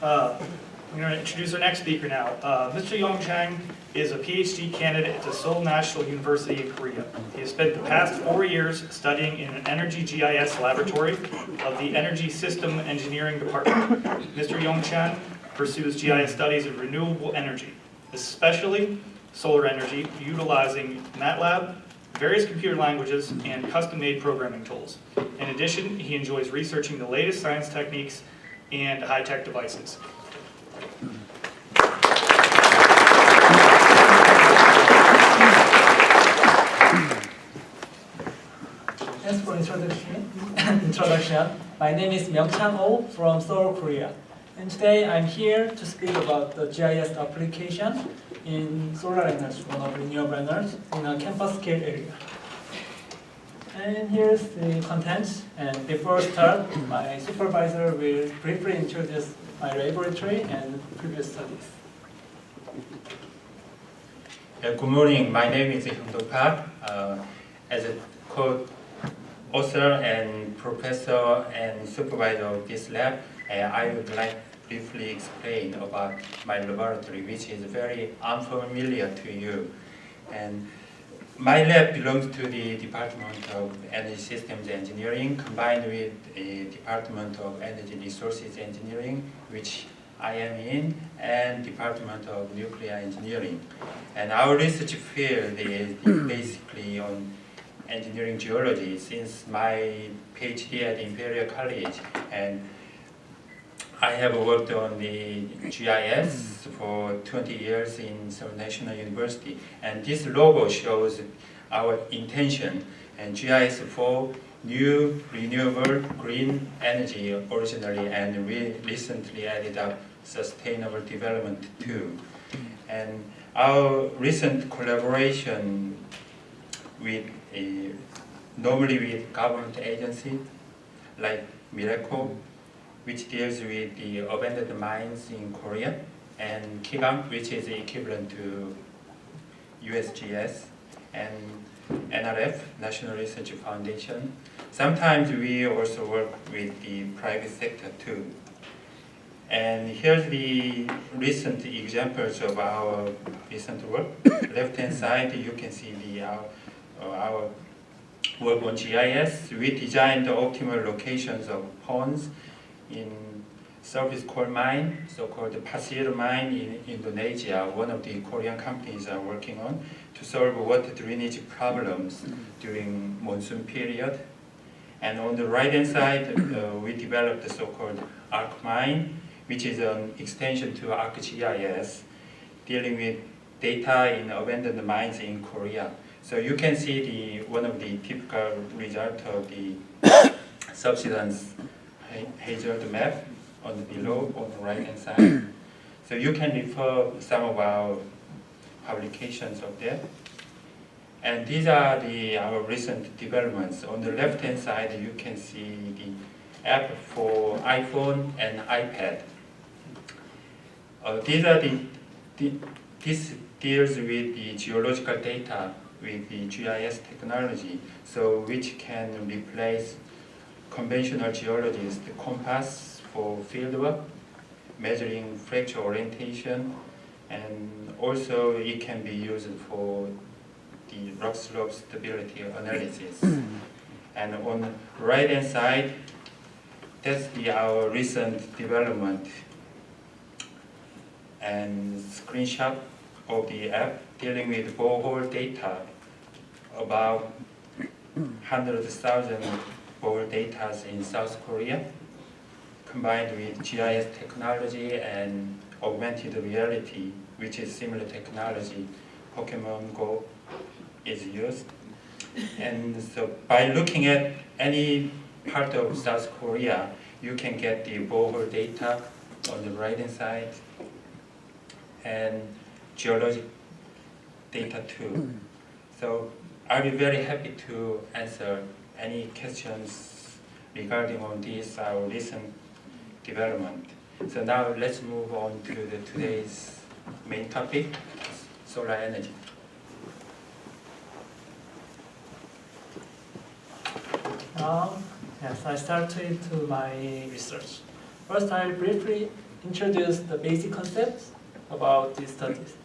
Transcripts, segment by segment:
I'm going to introduce our next speaker now. Mr. Yong Chang is a PhD candidate at the Seoul National University in Korea. He has spent the past 4 years studying in an EnerGIS laboratory of the Energy System Engineering Department. Mr. Yong Chang pursues GIS studies of renewable energy, especially solar energy, utilizing MATLAB, various computer languages, and custom-made programming tools. In addition, he enjoys researching the latest science techniques and high-tech devices. Thanks for introduction. My name is Myung-Chang Oh from Seoul, Korea. And today I'm here to speak about the GIS application in solar energy, one of renewable energy, in a campus scale area. And here's the content. And before start, my supervisor will briefly introduce my laboratory and previous studies. Good morning. My name is Hyung-Do Park. As a co-author and professor and supervisor of this lab, I would like to briefly explain about my laboratory, which is very unfamiliar to you. And my lab belongs to the Department of Energy Systems Engineering, combined with the Department of Energy Resources Engineering, which I am in, and Department of Nuclear Engineering. And our research field is basically on engineering geology since my PhD at Imperial College. And I have worked on the GIS for 20 years in Seoul National University. And this logo shows our intention and GIS for new renewable green energy originally, and we recently added up sustainable development too. And our recent collaboration with normally with government agencies like Miracle, which deals with the abandoned mines in Korea, and KIGAM, which is equivalent to USGS, and NRF, National Research Foundation. Sometimes we also work with the private sector too. And here's the recent examples of our recent work. Left-hand side, you can see our work on GIS. We designed the optimal locations of ponds in surface coal mine, so-called Pasir mine in Indonesia. One of the Korean companies are working on to solve water drainage problems during monsoon period. And on the right-hand side, we developed the so-called ARC mine, which is an extension to ArcGIS, dealing with data in abandoned mines in Korea. So you can see one of the typical results of the subsidence hazard map on the below on the right-hand side. So you can refer some of our publications of that. And these are our recent developments. On the left-hand side, you can see the app for iPhone and iPad. This deals with the geological data with the GIS technology, so which can replace conventional geologists, the compass for fieldwork, measuring fracture orientation, and also it can be used for the rock slope stability analysis. And on the right-hand side, that's our recent development and screenshot of the app dealing with borehole data, about 100,000 borehole data in South Korea, combined with GIS technology and augmented reality, which is similar technology. Pokemon Go is used. And so by looking at any part of South Korea, you can get the borehole data on the right-hand side and geologic data too. So I'll be very happy to answer any questions regarding on this, our recent development. So now let's move on to today's main topic, solar energy. Now, yes, I started to my research. First, I'll briefly introduce the basic concepts about these studies.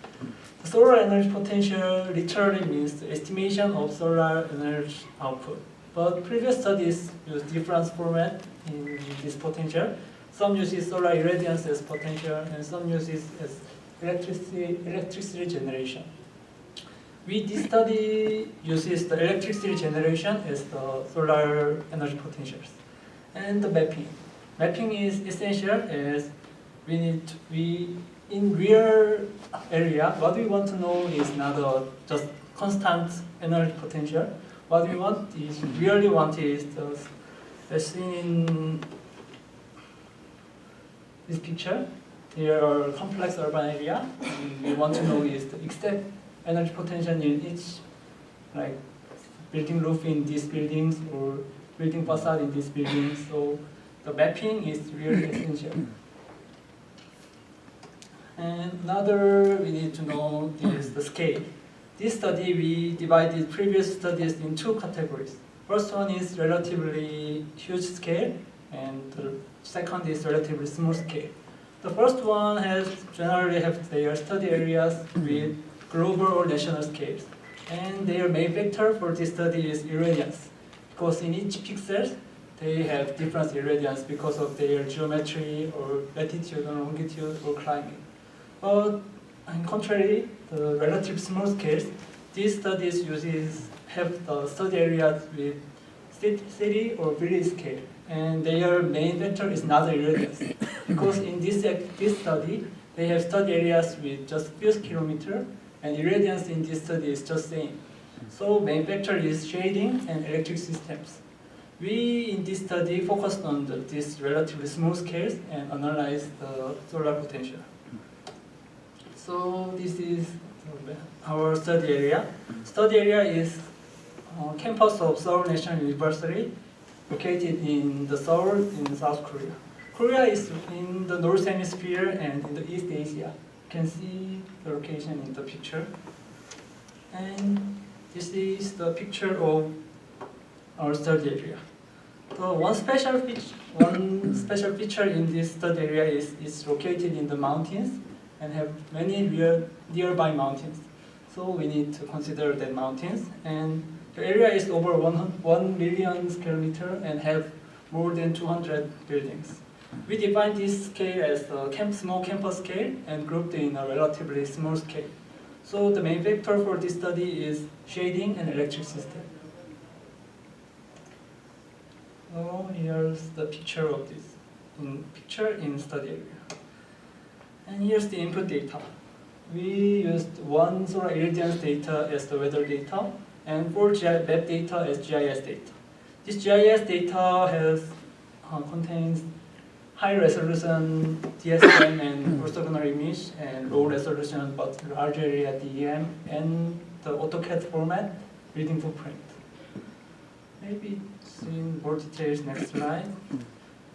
The solar energy potential literally means the estimation of solar energy output. But previous studies use different format in this potential. Some uses solar irradiance as potential, and some uses as electricity generation. This study uses the electricity generation as the solar energy potentials. And the mapping. Mapping is essential as in real area, what we want to know is not just constant energy potential. What we really want is as seen in this picture. Here are complex urban area. And we want to know is the exact energy potential in each, like building roof in these buildings or building facade in these buildings. So the mapping is really essential. And another we need to know is the scale. This study we divided previous studies in two categories. First one is relatively huge scale, and the second is relatively small scale. The first one generally have their study areas with global or national scales, and their main vector for this study is irradiance, because in each pixel they have different irradiance because of their geometry or latitude or longitude or climate. But on contrary, the relative small scales, these studies have the study areas with city or village scale, and their main vector is not the irradiance, because in this study they have study areas with just few kilometers, and irradiance in this study is just same. So main vector is shading and electric systems. We in this study focused on these relatively small scales and analyzed the solar potential. So this is our study area. Study area is campus of Seoul National University, located in the Seoul in South Korea. Korea is in the North Hemisphere and in the East Asia. You can see the location in the picture. And this is the picture of our study area. So one special feature in this study area is it's located in the mountains and have many nearby mountains. So we need to consider the mountains. And the area is over 1 million square meters and have more than 200 buildings. We define this scale as a small campus scale and grouped in a relatively small scale. So the main vector for this study is shading and electric system. So here's the picture of this in study area. And here's the input data. We used one solar irradiance data as the weather data, and 4 map data as GIS data. This GIS data contains high resolution DSM and orthogonal image, and low resolution but large area DEM, and the AutoCAD format building footprint. Maybe in more details next slide.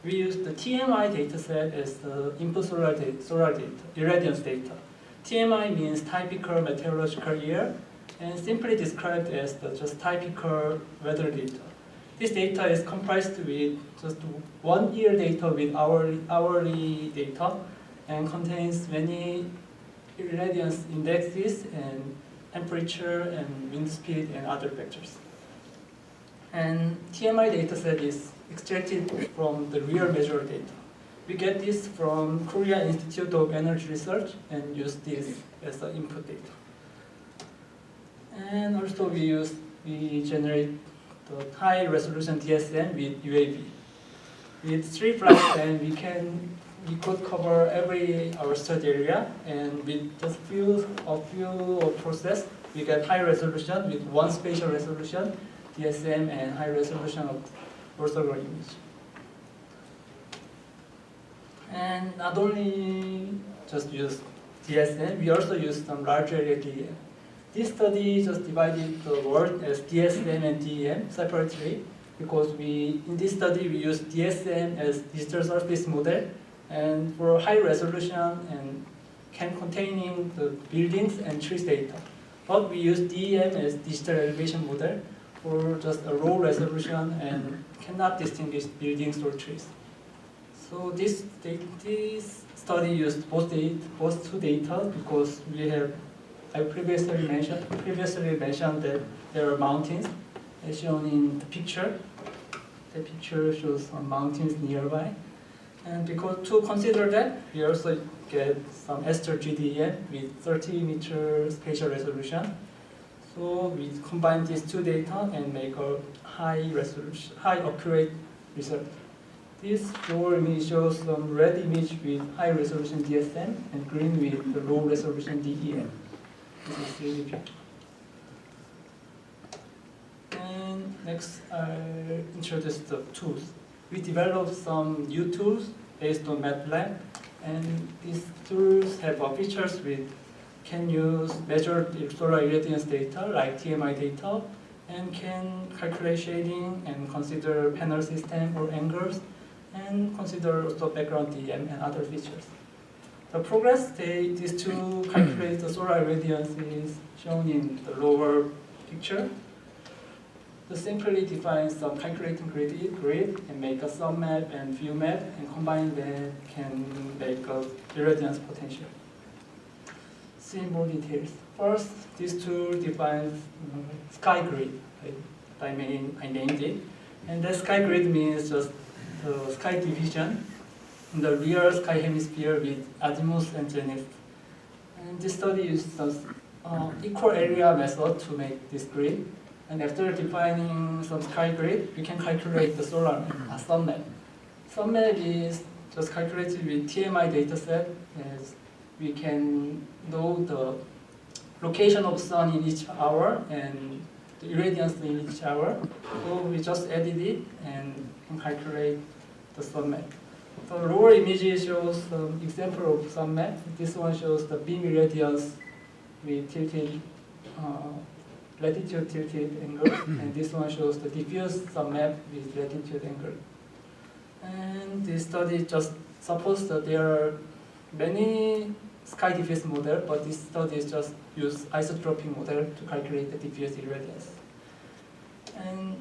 We use the TMI dataset as the input solar data, irradiance data. TMI means typical meteorological year, and simply described as the just typical weather data. This data is comprised with just 1 year data with hourly data, and contains many irradiance indexes and temperature and wind speed and other factors. And TMI dataset is extracted from the real measured data. We get this from Korea Institute of Energy Research and use this as the input data. And also we generate the high resolution DSM with UAV. With 3 flights, and we could cover our study area, and with just a few process, we get high resolution with 1 spatial resolution DSM and high resolution of orthogonal image. And not only just use DSM, we also use some large area DEM. This study just divided the world as DSM and DEM separately, because in this study we use DSM as digital surface model, and for high resolution and can containing the buildings and trees data. But we use DEM as digital elevation model for just a low resolution and cannot distinguish buildings or trees. So So this study used both two data because I previously mentioned that there are mountains as shown in the picture. The picture shows some mountains nearby. And because to consider that, we also get some Esther GDM with 30-meter spatial resolution. So we combine these two data and make a high accurate result. This lower image shows some red image with high resolution DSM and green with the low resolution DEM. This is really big. And next, I'll introduce the tools. We developed some new tools based on MATLAB, and these tools have features can measure the solar irradiance data like TMI data, and can calculate shading and consider panel system or angles, and consider also background DM and other features. The progress these two calculate the solar irradiance is shown in the lower picture. To simply define some calculating grid and make a sum map and view map, and combine that can make a irradiance potential. See more details. First, this tool defines sky grid. I named it, and the sky grid means just the sky division in the rear sky hemisphere with azimuth and zenith. And this study uses equal area method to make this grid. And after defining some sky grid, we can calculate the solar sun map. Sun map is just calculated with TMI dataset, as we can know the location of sun in each hour and the irradiance in each hour. So we just edit it and can calculate the sun map. The lower image shows some example of sun map. This one shows the beam irradiance with tilted latitude tilted angle, and this one shows the diffuse sun map with latitude angle. And this study just supposes that there are many sky diffuse model, but this study is just use isotropic model to calculate the diffuse irradiance. And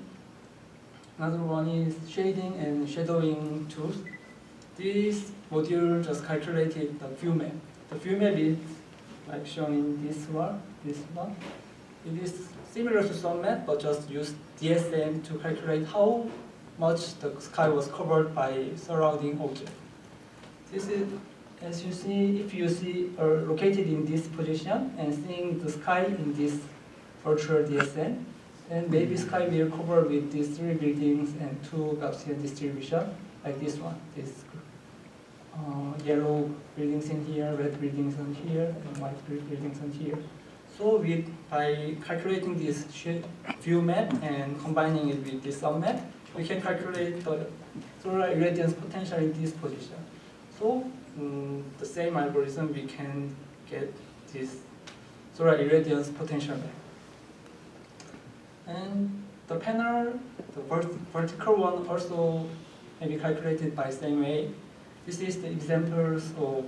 another one is shading and shadowing tools. This module just calculated the view map. The view map is like shown in this one. It is similar to sun map, but just use DSM to calculate how much the sky was covered by surrounding object. This is, as you see, if you see located in this position and seeing the sky in this virtual DSM, then maybe sky will cover with these three buildings and two Gaussian distribution, like this one. This yellow buildings in here, red buildings in here, and white buildings in here. So by calculating this view map and combining it with this sun map, we can calculate the solar irradiance potential in this position. So the same algorithm, we can get this solar irradiance potential map. And the panel, the vertical one, also may be calculated by same way. This is the examples of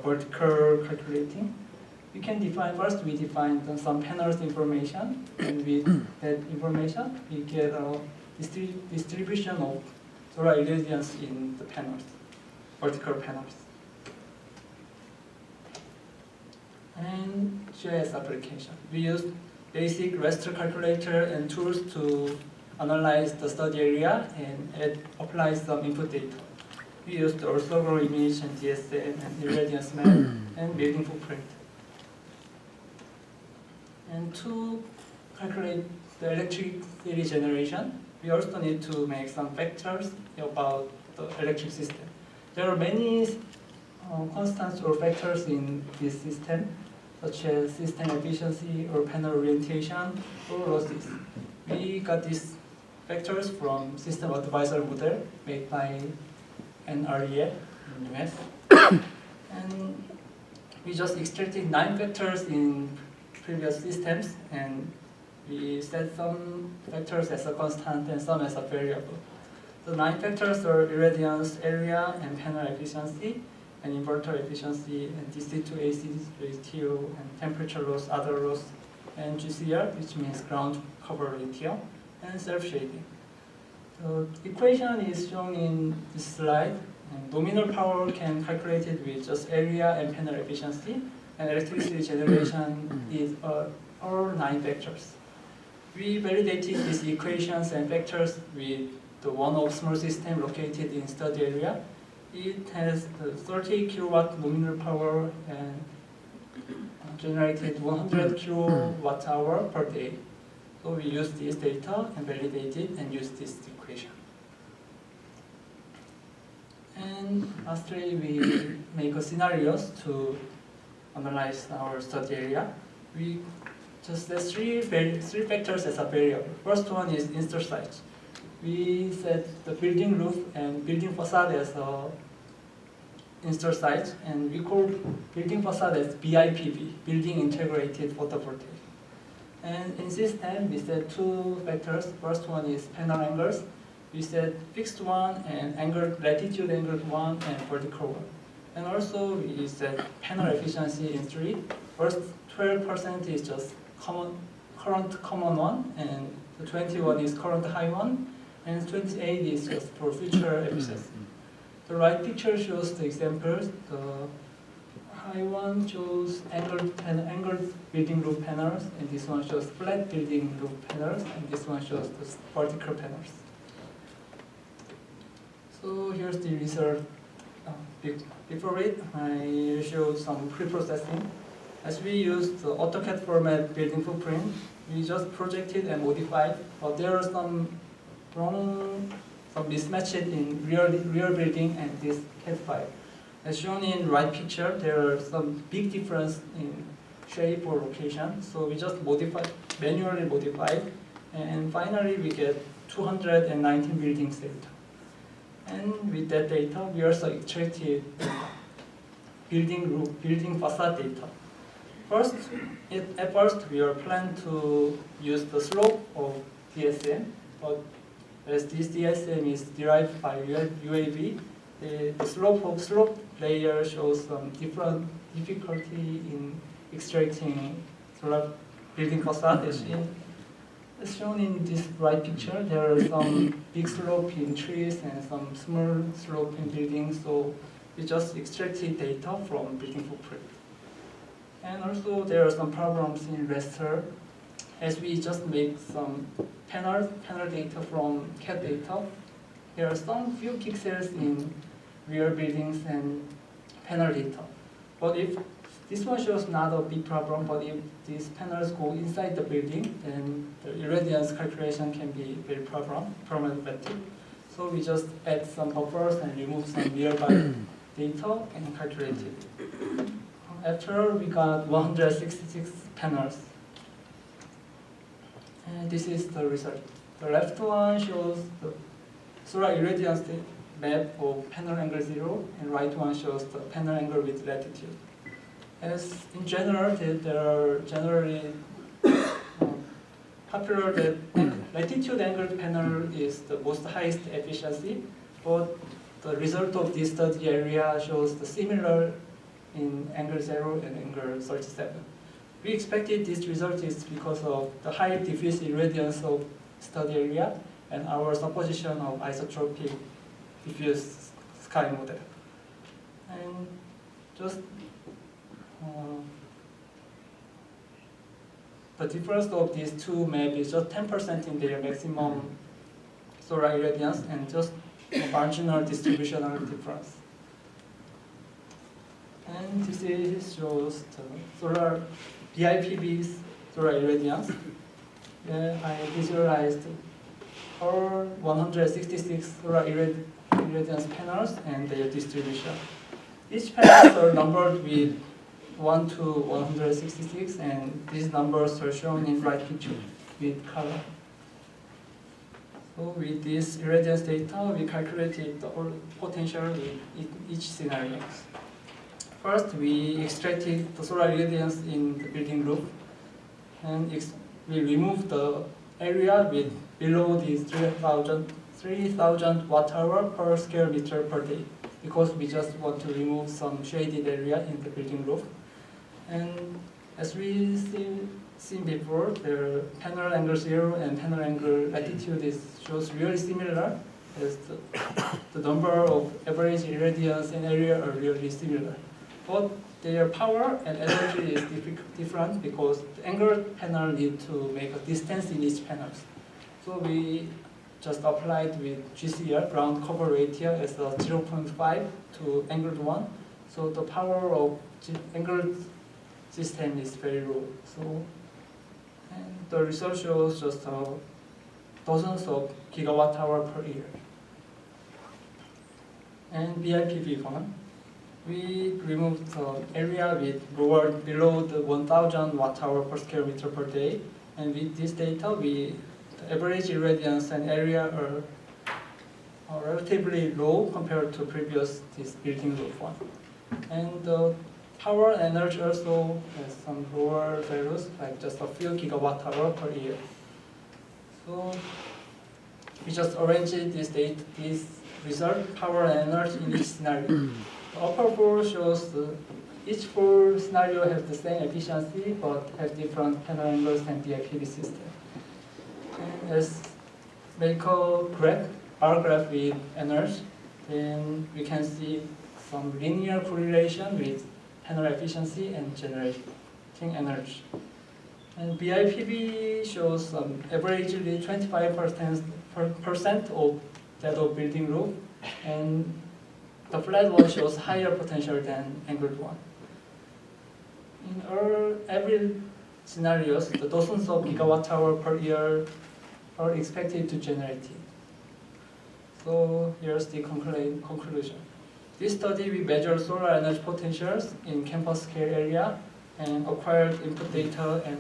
vertical calculating. We can define, first we define some panels information, and with that information we get a distribution of solar irradiance in the panels, vertical panels. And GIS application. We use basic raster calculator and tools to analyze the study area and apply some input data. We used the orthogonal image and DSM and irradiance map and building footprint. And to calculate the electricity generation, we also need to make some factors about the electric system. There are many constants or factors in this system, such as system efficiency or panel orientation or losses. We got these factors from system advisor model made by NREF in US. And we just extracted 9 factors in previous systems, and we set some factors as a constant and some as a variable. The 9 factors are irradiance, area, and panel efficiency, and inverter efficiency, and DC to AC ratio, and temperature loss, other loss, and GCR, which means ground cover ratio, and self-shading. The equation is shown in this slide. And nominal power can calculate it with just area and panel efficiency, and electricity generation is all 9 vectors. We validated these equations and vectors with the one-off small system located in study area. It has 30 kilowatt nominal power and generated 100 kilowatt hour per day. So we use this data and validate it and use this equation. And lastly, we make a scenarios to analyze our study area. We just there's three factors as a variable. First one is install size. We set the building roof and building facade as a install site, and we call building facade as BIPV, building integrated photovoltaic. And in system, we set 2 factors. First one is panel angles. We set fixed one and angled latitude angled one and vertical one. And also we set panel efficiency in 3. First 12% is just current common one, and the 21 is current high one, and 28 is just for future efficiency. The right picture shows the examples. The high one shows angled building roof panels, and this one shows flat building roof panels, and this one shows the vertical panels. So here's the result. Before it, I showed some pre-processing. As we used the AutoCAD format building footprint, we just projected and modified, but there are some mismatches in real building and this CAD file. As shown in right picture, there are some big difference in shape or location, so we just manually modified, and finally we get 219 buildings data. And with that data, we also extracted building facade data. At first, we were planned to use the slope of DSM, but as this DSM is derived by UAV, the slope layer shows some different difficulty in extracting solar building facade. As shown in this right picture, there are some big slope in trees and some small slope in buildings, so we just extracted data from building footprint. And also there are some problems in raster, as we just make some panel data from CAD data. There are some few pixels in real buildings and panel data. But if this one shows not a big problem, but if these panels go inside the building, then the irradiance calculation can be very problematic. So we just add some buffers and remove some nearby data and calculate it. After we got 166 panels. And this is the result. The left one shows the solar irradiance map of panel angle 0, and right one shows the panel angle with latitude. As in general, there are generally popular that latitude angled panel is the most highest efficiency, but the result of this study area shows the similar in angle 0 and angle 37. We expected this result is because of the high diffuse irradiance of study area and our supposition of isotropic diffuse sky model. And just the difference of these two maps is just 10% in their maximum solar irradiance and just a marginal distributional difference. And this shows the solar BIPV's solar irradiance. I visualized all 166 solar irradiance panels and their distribution. Each panels are numbered with 1 to 166, and these numbers are shown in right picture with color. So with this irradiance data, we calculated the potential in each scenario. First, we extracted the solar irradiance in the building roof, and we removed the area with below the 3,000 watt-hour per square meter per day, because we just want to remove some shaded area in the building roof. And as we seen before, the panel angle 0 and panel angle latitude shows really similar. as the number of average irradiance and area are really similar. But their power and energy is different because the angled panel need to make a distance in each panels. So we just applied with GCR, ground cover ratio, as a 0.5 to angled one. So the power of angled system is very low. So, and the result shows just dozens of gigawatt hour per year. And BIPV1, we removed the area with lower below the 1,000 watt hour per square meter per day. And with this data, the average irradiance and area are relatively low compared to previous this building roof one. And the power and energy also has some lower values, like just a few gigawatt hour per year. So we just arranged this result, power and energy in each scenario. The upper four shows each four scenario has the same efficiency but have different panel angles and DIPV system. And as make a graph, bar graph with energy, then we can see some linear correlation with panel efficiency and generating energy. And BIPV shows averagely 25% of that of building roof, and the flat one shows higher potential than angled one. In every scenarios, the dozens of gigawatt hour per year are expected to generate it. So here's the conclusion. This study, we measured solar energy potentials in campus scale area and acquired input data and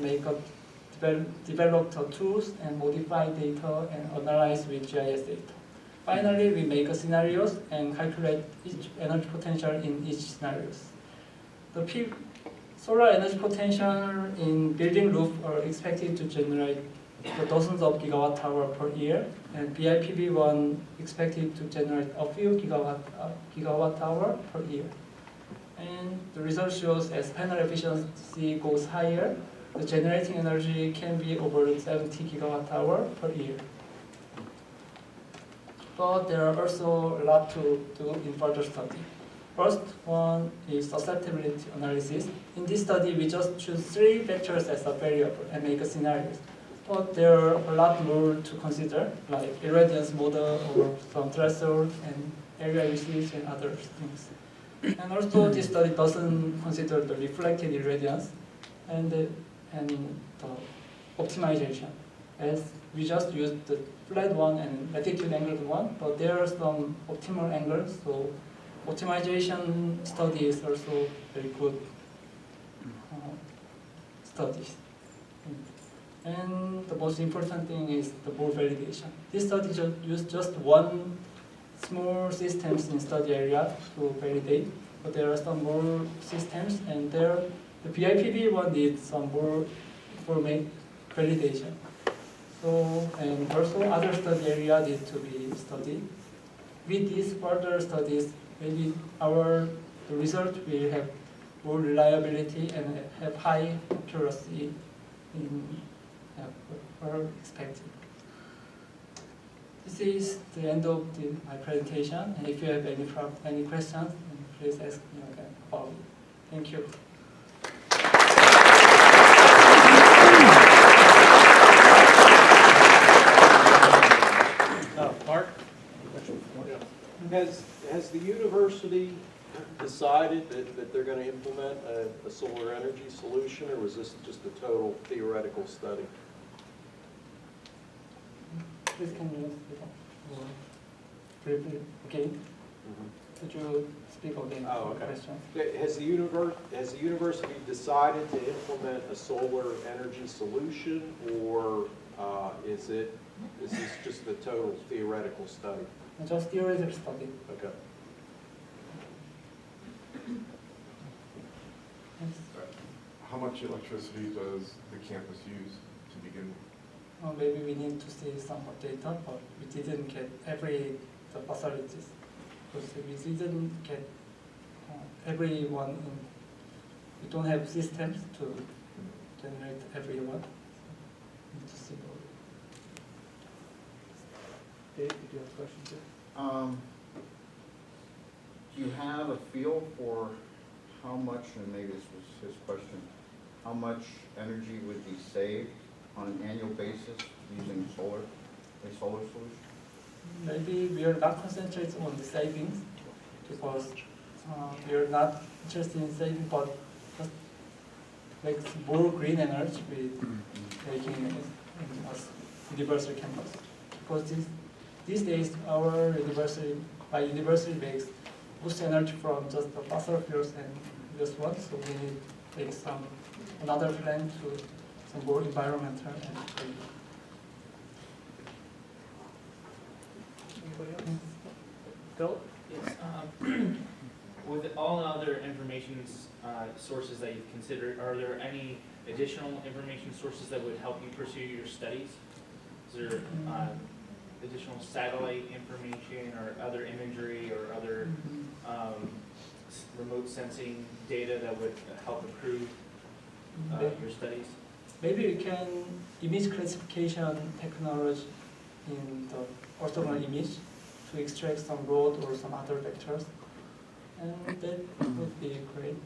developed tools and modified data and analyzed with GIS data. Finally, we make scenarios and calculate each energy potential in each scenarios. The solar energy potential in building roof are expected to generate dozens of gigawatt hour per year, and BIPV1 expected to generate a few gigawatt hour per year. And the result shows as panel efficiency goes higher, the generating energy can be over 70 gigawatt hour per year. But there are also a lot to do in further study. First one is susceptibility analysis. In this study, we just choose 3 vectors as a variable and make a scenarios. But there are a lot more to consider, like irradiance model or some threshold and area usage and other things. And also, this study doesn't consider the reflected irradiance and the optimization, as we just used the flat one and latitude angled one, but there are some optimal angles, so optimization study is also very good studies. And the most important thing is the board validation. This study used just one small systems in study area to validate, but there are some more systems, and the BIPV one needs some more for validation. So, and also other study area need to be studied. With these further studies, maybe the result will have more reliability and have high accuracy in what expected. This is the end of my presentation, and if you have any questions, please ask me again about it. Thank you. Mark? Has the university decided that they're going to implement a solar energy solution, or was this just a total theoretical study? Please can you briefly again? Could you speak again? Oh, okay. Question? Has the university decided to implement a solar energy solution, or is this just a total theoretical study? Just theoretical study. Okay. Yes. How much electricity does the campus use to begin with? Maybe we need to see some more data, but we didn't get the facilities. Because we didn't get everyone we don't have systems to generate everyone. Need to see more. Dave, did you have a question too? Do you have a feel for how much, and maybe this was his question, how much energy would be saved on an annual basis using a solar solution? Maybe we are not concentrating on the savings because we are not interested in saving, but just like more green energy with making it in us university campus. Because these days our university, my university makes most energy from just the fossil fuels and just one, so we need like another plan to some more environmental and green. Anybody else? Bill? Yes. With all other information sources that you've considered, are there any additional information sources that would help you pursue your studies? Is there additional satellite information or other imagery or other remote sensing data that would help improve your studies? Maybe we can image classification technology in the orthogonal image to extract some road or some other vectors, and that would be great.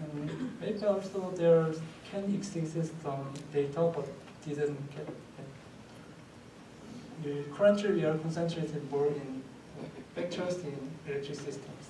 And maybe also there can exist some data but didn't get it. Currently we are concentrated more in vectors in electric systems.